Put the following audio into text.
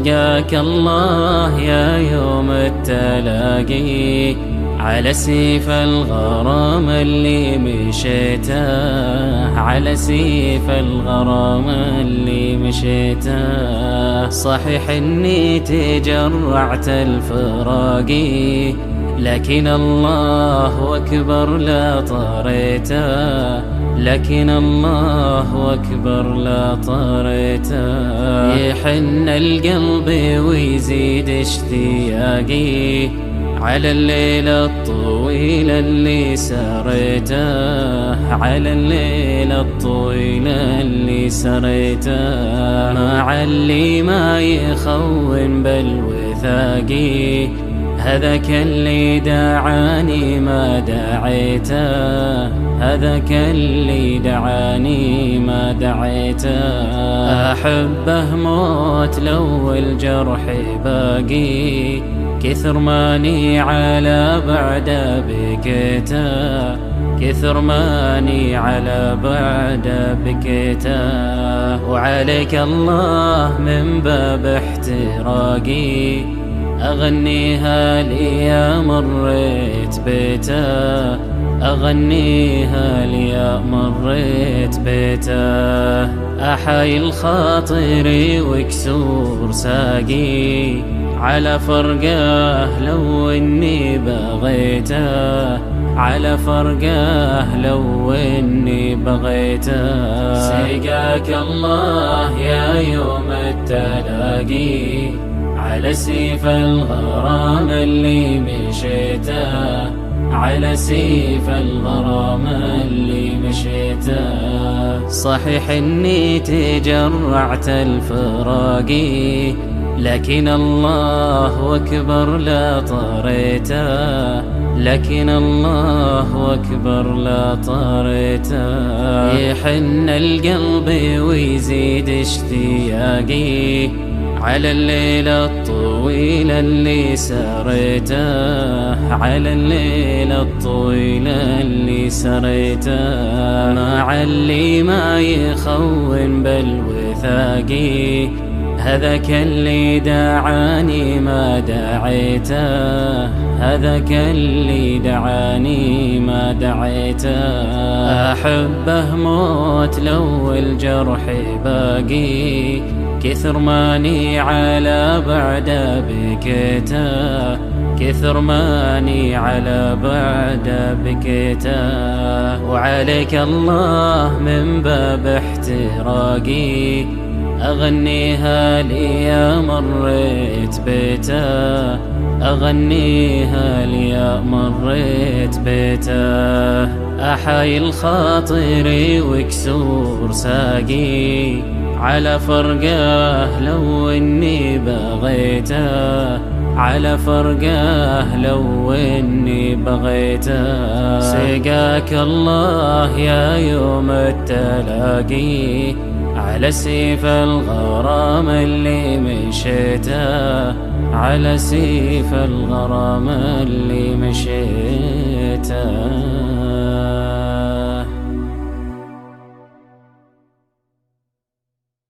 سقاك الله يا يوم التلاقي على سيف الغرام اللي مشيته، على سيف الغرام اللي مشيته. صحيح اني تجرعت الفراقي، لكن الله أكبر لا طريته، لكن الله أكبر لا طريته. يحن القلب ويزيد اشتياقي على الليلة الطويلة اللي سريته، على الليلة الطويلة اللي سريته. مع اللي ما يخون بالوثاقي، هذاك اللي دعاني ما دعيته، هذاك اللي دعاني ما دعيته. أحبه موت لو الجرح باقي، كثر ماني على بعده بكيته، كثر ماني على بعده بكيته. وعليك الله من باب احتراقي، أغنيها لي يا مريت بيته، أغنيها لي يا مريت بيته. أحايل خاطري وكسور ساقي على فرقه لو إني بغيته، على فرقه لو إني بغيته. سقاك الله يا يوم التلاقي على سيف الغرام اللي مشيته، على سيف الغرام اللي مشيته. صحيح اني تجرعت الفراقي، لكن الله أكبر لا طريته، لكن الله أكبر لا طريته. يحن القلب ويزيد اشتياقي على الليلة الطويلة اللي سريته، على الليلة الطويلة اللي سريته. مع اللي ما يخون بالوثاقي، هذاك اللي دعاني ما دعيته، هذاك اللي دعاني ما دعيته. أحبه موت لو الجرح باقي، كثر ماني على بعده بكيته، كثر ماني على بعده بكيته. وعليك الله من باب احتراقي، أغنيها لي يا مريت بيته، أغنيها لي يا مريت بيته. أحايل خاطري وكسور ساقي على فرقه لو إني بغيته، على فرقه لو إني بغيته. سقاك الله يا يوم التلاقي على سيف الغرام اللي مشيته، على سيف الغرام اللي مشيته.